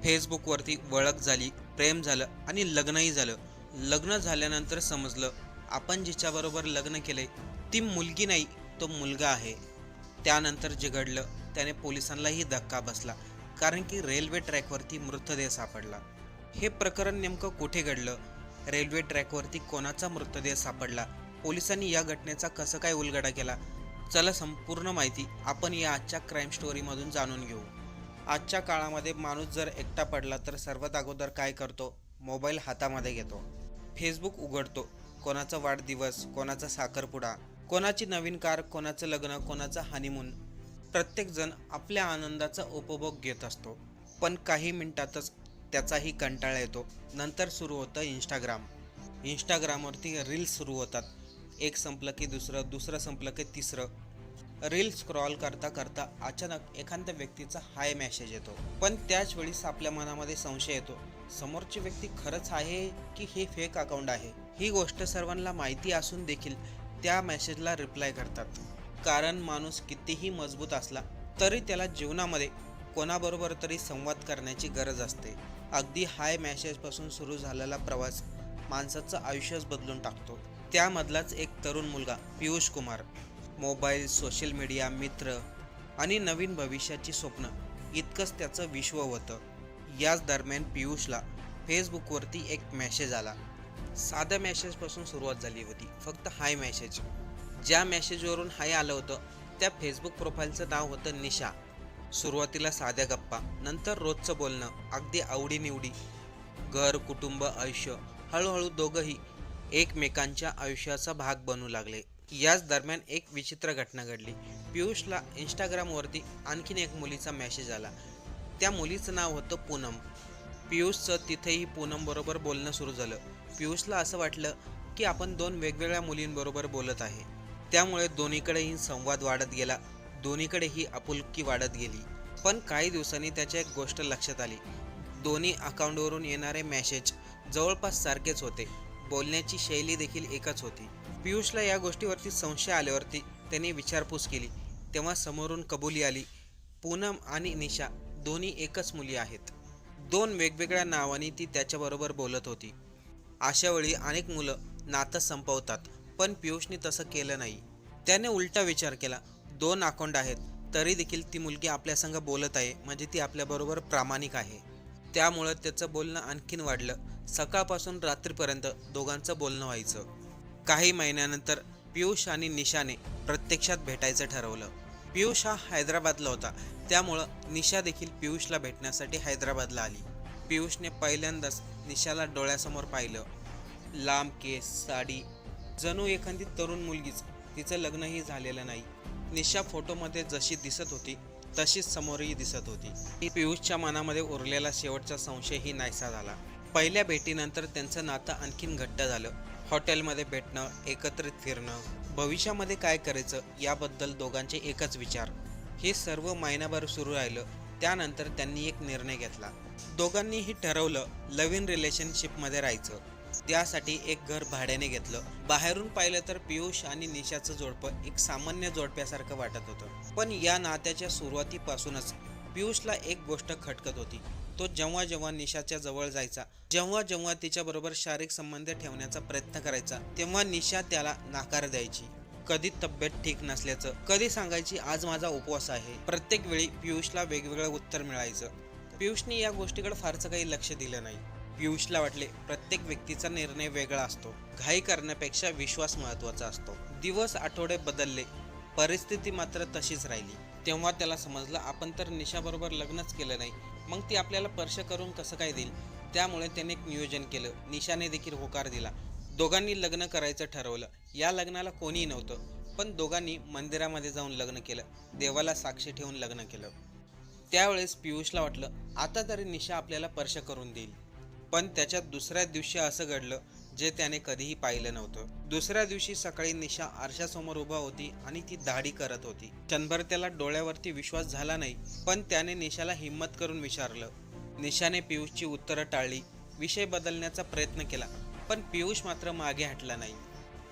फेसबुकवरती ओळख झाली, प्रेम झालं आणि लग्नही झालं. लग्न झाल्यानंतर समजलं आपण जिच्याबरोबर लग्न केले ती मुलगी नाही, तो मुलगा आहे. त्यानंतर जे घडलं त्याने पोलिसांनाही धक्का बसला, कारण की रेल्वे ट्रॅकवरती मृतदेह सापडला. हे प्रकरण नेमकं कुठे घडलं? रेल्वे ट्रॅकवरती कोणाचा मृतदेह सापडला? पोलिसांनी या घटनेचा कसं काय उलगडा केला? चला संपूर्ण माहिती आपण या आजच्या क्राईम स्टोरीमधून जाणून घेऊ. आजच्या काळामध्ये माणूस जर एकटा पडला तर सर्वात अगोदर काय करतो? मोबाईल हातामध्ये घेतो, फेसबुक उघडतो. कोणाचा वाढदिवस, कोणाचा साखरपुडा, कोणाची नवीन कार, कोणाचं लग्न, कोणाचा हनीमून. प्रत्येकजण आपल्या आनंदाचा उपभोग घेत असतो. पण काही मिनिटातच त्याचाही कंटाळा येतो. नंतर सुरू होतं इंस्टाग्रामवरती रील्स सुरू होतात. एक संपलं की दुसरं, दुसरं संपलं की तिसरं. रील स्क्रॉल करता करता अचानक एखाद्या व्यक्तीचा हाय मेसेज येतो. पण त्याच वेळीस आपल्या मनामध्ये संशय येतो, समोरची व्यक्ती खरंच आहे की हे फेक अकाउंट आहे. ही गोष्ट सर्वांना माहिती असून देखील त्या मेसेजला रिप्लाय करतात. कारण माणूस कितीही मजबूत असला तरी त्याला जीवनामध्ये कोणाबरोबर तरी संवाद करण्याची गरज असते. अगदी हाय मेसेजपासून सुरू झालेला प्रवास माणसाचं आयुष्यच बदलून टाकतो. त्यामधलाच एक तरुण मुलगा Piyush Kumar. Mobile, social media, मित्र आणि नवीन भविष्याची स्वप्न इतकंच त्याचं विश्व होतं. याच दरम्यान पियुषला फेसबुकवरती एक मेसेज आला. साध्या मेसेजपासून सुरुवात झाली होती, फक्त हाय मेसेज. ज्या मेसेजवरून हाय आलं होतं त्या फेसबुक प्रोफाईलचं नाव होतं निशा. सुरुवातीला साध्या गप्पा, नंतर रोजचं बोलणं, अगदी आवडीनिवडी, घर, कुटुंब, आयुष्य. हळूहळू दोघंही एकमेकांच्या आयुष्याचा भाग बनू लागले. याच दरम्यान एक विचित्र घटना घडली. पियुषला इंस्टाग्रामवरती आणखीन एक मुलीचा मेसेज आला. त्या मुलीचं नाव होतं पूनम. पियुषचं तिथेही पूनमबरोबर बोलणं सुरू झालं. पियुषला असं वाटलं की आपण दोन वेगवेगळ्या मुलींबरोबर बोलत आहे. त्यामुळे दोन्हीकडेही संवाद वाढत गेला, दोन्हीकडेही आपुलकी वाढत गेली. पण काही दिवसांनी त्याच्या एक गोष्ट लक्षात आली. दोन्ही अकाउंटवरून येणारे मेसेज जवळपास सारखेच होते, बोलण्याची शैली देखील एकच होती. पियुषला या गोष्टीवरती संशय आल्यावरती त्याने विचारपूस केली. तेव्हा समोरून कबुली आली, पूनम आणि निशा दोन्ही एकच मुली आहेत. दोन वेगवेगळ्या नावांनी ती त्याच्याबरोबर बोलत होती. अशावेळी अनेक मुलं नातं संपवतात, पण पियुषने तसं केलं नाही. त्याने उलटा विचार केला, दोन अकाउंट आहेत तरी देखील ती मुलगी आपल्यासंग बोलत आहे, म्हणजे ती आपल्याबरोबर प्रामाणिक आहे. त्यामुळं त्याचं बोलणं आणखीन वाढलं. सकाळपासून रात्रीपर्यंत दोघांचं बोलणं व्हायचं. काही महिन्यानंतर पियुष आणि निशाने प्रत्यक्षात भेटायचं ठरवलं. पियुष हा हैदराबादला होता, त्यामुळं निशा देखील पियुषला भेटण्यासाठी हैदराबादला आली. पियुषने पहिल्यांदाच निशाला डोळ्यासमोर पाहिलं. लांब केस, साडी, जणू एखादी तरुण मुलगीच. तिचं लग्नही झालेलं नाही. निशा फोटोमध्ये जशी दिसत होती तशीच समोरही दिसत होती. पियुषच्या मनामध्ये उरलेला शेवटचा संशयही नाहीसा झाला. पहिल्या भेटीनंतर त्यांचं नातं आणखीन घट्ट झालं. हॉटेलमध्ये भेटणं, एकत्रित फिरणं, भविष्यामध्ये काय करायचं याबद्दल दोघांचे एकच विचार. हे सर्व महिनाभर सुरू राहिलं. त्यानंतर त्यांनी एक निर्णय घेतला. दोघांनीही ठरवलं नवीन रिलेशनशिपमध्ये राहायचं. त्यासाठी एक घर भाड्याने घेतलं. बाहेरून पाहिलं तर पियुष आणि निशाचं जोडपं एक सामान्य जोडप्यासारखं वाटत होतं. पण या नात्याच्या सुरुवातीपासूनच पियुषला एक गोष्ट खटकत होती. तो जेव्हा जेव्हा निशाच्या जवळ जायचा, जेव्हा जेव्हा तिच्याबरोबर शारीरिक संबंध ठेवण्याचा प्रयत्न करायचा, तेव्हा निशा त्याला नाकार द्यायची. कधी तब्येत ठीक नसल्याचं, कधी सांगायची आज माझा उपवास आहे. प्रत्येक वेळी पियुषला वेगवेगळं उत्तर मिळायचं. पियुषने या गोष्टीकडे फारसं काही लक्ष दिलं नाही. पियुषला वाटले प्रत्येक व्यक्तीचा निर्णय वेगळा असतो. घाई करण्यापेक्षा विश्वास महत्त्वाचा असतो. दिवस, आठवडे बदलले, परिस्थिती मात्र तशीच राहिली. तेव्हा त्याला समजलं आपण तर निशाबरोबर लग्नच केलं नाही, मग ती आपल्याला स्पर्श करून कसं काय देईल. त्यामुळे त्याने एक नियोजन केलं. निशाने देखील होकार दिला. दोघांनी लग्न करायचं ठरवलं. या लग्नाला कोणीही नव्हतं, पण दोघांनी मंदिरामध्ये जाऊन लग्न केलं. देवाला साक्षी ठेवून लग्न केलं. त्यावेळेस पियुषला वाटलं आता तरी निशा आपल्याला स्पर्श करून देईल. पण त्याच्या दुसऱ्या दिवशी असं घडलं जे त्याने कधीही पाहिलं नव्हतं. दुसऱ्या दिवशी सकाळी निशा आरशासमोर उभा होती आणि ती दाढी करत होती. क्षणभर त्याला डोळ्यावरती विश्वास झाला नाही, पण त्याने निशाला हिम्मत करून विचारलं. निशाने पियुषची उत्तरं टाळली, विषय बदलण्याचा प्रयत्न केला, पण पियुष मात्र मागे हटला नाही.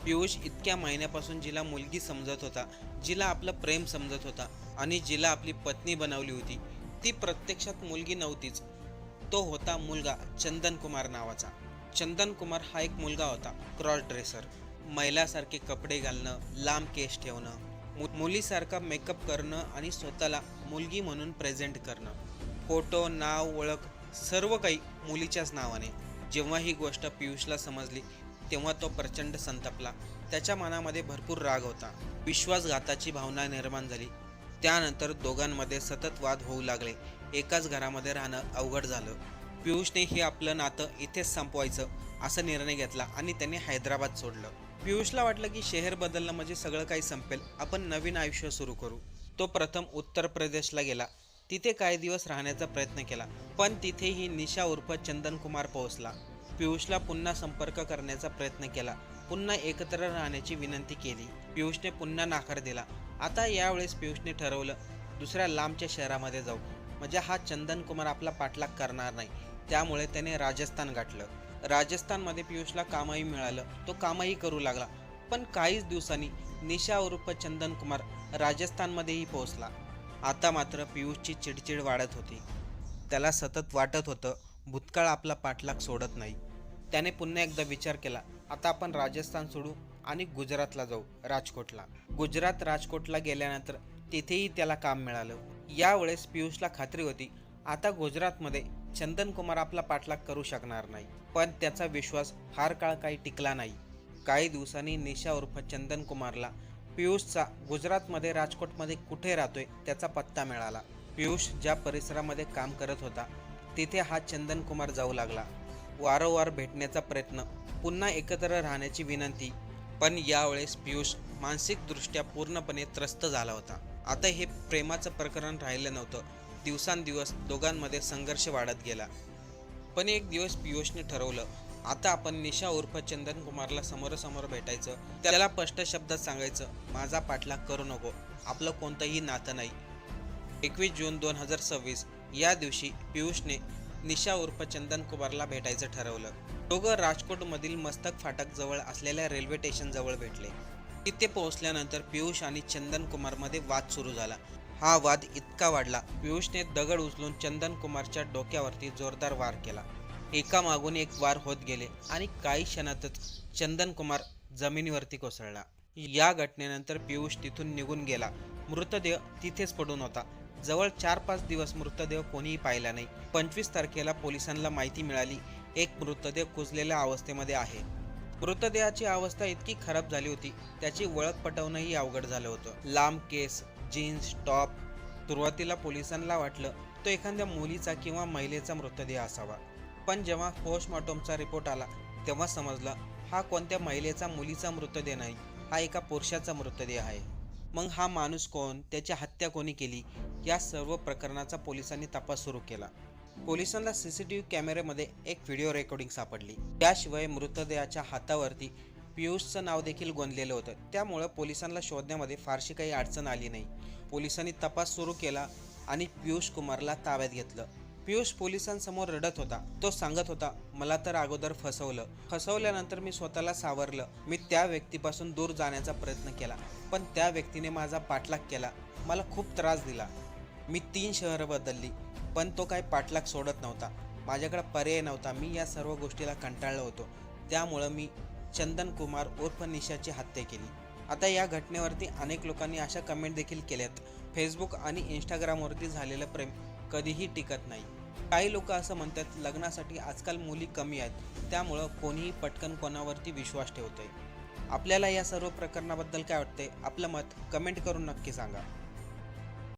पियुष इतक्या महिन्यापासून जिला मुलगी समजत होता, जिला आपलं प्रेम समजत होता आणि जिला आपली पत्नी बनवली होती, ती प्रत्यक्षात मुलगी नव्हतीच. तो होता मुलगा चंदन कुमार नावाचा. चंदन कुमार हा एक मुलगा होता क्रॉस ड्रेसर. महिलासारखे कपडे घालणं, लांब केस ठेवणं, मुलीसारखा मेकअप करणं आणि स्वतःला मुलगी म्हणून प्रेझेंट करणं. फोटो, नाव, ओळख सर्व काही मुलीच्याच नावाने. जेव्हा ही गोष्ट पियुषला समजली तेव्हा तो प्रचंड संतापला. त्याच्या मनामध्ये भरपूर राग होता. विश्वासघाताची भावना निर्माण झाली. त्यानंतर दोघांमध्ये सतत वाद होऊ लागले. एकाच घरामध्ये राहणं अवघड झालं. पियुषने हे आपलं नातं इथेच संपवायचं असा निर्णय घेतला आणि त्याने हैदराबाद सोडलं. पियुषला वाटलं की शहर बदलणं म्हणजे सगळं काही संपेल, आपण नवीन आयुष्य सुरू करू. तो प्रथम उत्तर प्रदेशला गेला. तिथे काही दिवस राहण्याचा प्रयत्न केला, पण तिथेही निशा उर्फ चंदन कुमार पोहोचला. पियुषला पुन्हा संपर्क करण्याचा प्रयत्न केला, पुन्हा एकत्र राहण्याची विनंती केली. पियुषने पुन्हा नकार दिला. आता यावेळेस पियुषने ठरवलं दुसऱ्या लांबच्या शहरामध्ये जाऊ, म्हणजे हा चंदन कुमार आपला पाठलाग करणार नाही. त्यामुळे त्याने राजस्थान गाठलं. राजस्थानमध्ये पियुषला कामही मिळालं. तो कामही करू लागला. पण काहीच दिवसांनी निशा उर्फ चंदन कुमार राजस्थानमध्येही पोहोचला. आता मात्र पियुषची चिडचिड वाढत होती. त्याला सतत वाटत होतं भूतकाळ आपला पाठलाग सोडत नाही. त्याने पुन्हा एकदा विचार केला, आता आपण राजस्थान सोडू आणि गुजरातला जाऊ, राजकोटला. राजकोटला गेल्यानंतर तिथेही त्याला काम मिळालं. यावेळेस पियुषला खात्री होती आता गुजरातमध्ये चंदन कुमार आपला पाठलाग करू शकणार नाही. पण त्याचा विश्वास फार काळ काही टिकला नाही. काही दिवसांनी निशा उर्फ चंदन कुमारला पियुषचा गुजरातमध्ये राजकोटमध्ये कुठे राहतोय त्याचा पत्ता मिळाला. पियुष ज्या परिसरामध्ये काम करत होता तिथे हा चंदन कुमार जाऊ लागला. वारंवार भेटण्याचा प्रयत्न, पुन्हा एकत्र राहण्याची विनंती. पण यावेळेस पियुष मानसिकदृष्ट्या पूर्णपणे त्रस्त झाला होता. आता हे प्रेमाचं प्रकरण राहिलं नव्हतं. दिवसांदिवस दोघांमध्ये संघर्ष वाढत गेला. पण एक दिवस पियुषने ठरवलं आता आपण निशा उर्फ चंदन कुमारला समोरासमोर भेटायचं. त्याला स्पष्ट शब्दात सांगायचं माझा पाठलाग करू नको, आपलं कोणतंही नातं नाही. 21 जून 2026 या दिवशी पियुषने निशा उर्फ चंदन कुमारला भेटायचं ठरवलं. दोघं राजकोटमधील मस्तक फाटक जवळ असलेल्या रेल्वे स्टेशन जवळ भेटले. तिथे पोहोचल्यानंतर पियुष आणि चंदन कुमारमध्ये वाद सुरू झाला. हा वाद इतका वाढला, पियुषने दगड उचलून चंदन कुमारच्या डोक्यावरती जोरदार वार केला. एका मागून एक वार होत गेले आणि काही क्षणातच चंदन कुमार जमिनीवरती कोसळला. या घटनेनंतर पियुष तिथून निघून गेला. मृतदेह तिथेच पडून होता. जवळ 4-5 दिवस मृतदेह कोणीही पाहिला नाही. 25 तारखेला पोलिसांना माहिती मिळाली एक मृतदेह कुजलेल्या अवस्थेमध्ये आहे. मृतदेहाची अवस्था इतकी खराब झाली होती त्याची ओळख पटवणंही अवघड झालं होतं. लांब केस, जीन्स, टॉप. सुरुवातीला पोलिसांना वाटलं तो एखाद्या मुलीचा किंवा महिलेचा मृतदेह असावा. पण जेव्हा पोस्टमॉर्टमचा रिपोर्ट आला तेव्हा समजलं हा कोणत्या महिलेचा मुलीचा मृतदेह नाही, हा एका पुरुषाचा मृतदेह आहे. मग हा माणूस कोण, त्याची हत्या कोणी केली, या सर्व प्रकरणाचा पोलिसांनी तपास सुरू केला. पोलिसांना CCTV कॅमेऱ्यामध्ये एक व्हिडिओ रेकॉर्डिंग सापडली. त्याशिवाय मृतदेहाच्या हातावरती पियुषचं नाव देखील गोंदलेलं होतं. त्यामुळं पोलिसांना शोधण्यामध्ये फारशी काही अडचण आली नाही. पोलिसांनी तपास सुरू केला आणि पियुष कुमारला ताब्यात घेतलं. पियुष पोलिसांसमोर रडत होता. तो सांगत होता मला तर अगोदर फसवल्यानंतर मी स्वतःला सावरलं. मी त्या व्यक्तीपासून दूर जाण्याचा प्रयत्न केला, पण त्या व्यक्तीने माझा पाठलाग केला, मला खूप त्रास दिला. मी 3 शहरं बदलली, पण तो काही पाठलाग सोडत नव्हता. माझ्याकडे पर्याय नव्हता. मी या सर्व गोष्टीला कंटाळलो होतो. त्यामुळं मी चंदन कुमार उर्फ निशाची हत्या केली. आता या घटनेवरती अनेक लोकांनी अशा कमेंट देखील केल्यात, फेसबुक आणि इंस्टाग्रामवरती झालेलं प्रेम कधीही टिकत नाही. काही लोक असं म्हणतात लग्नासाठी आजकाल मुली कमी आहेत, त्यामुळं कोणीही पटकन कोणावरती विश्वास ठेवतंय. आपल्याला या सर्व प्रकरणाबद्दल काय वाटतंय, आपलं मत कमेंट करून नक्की सांगा.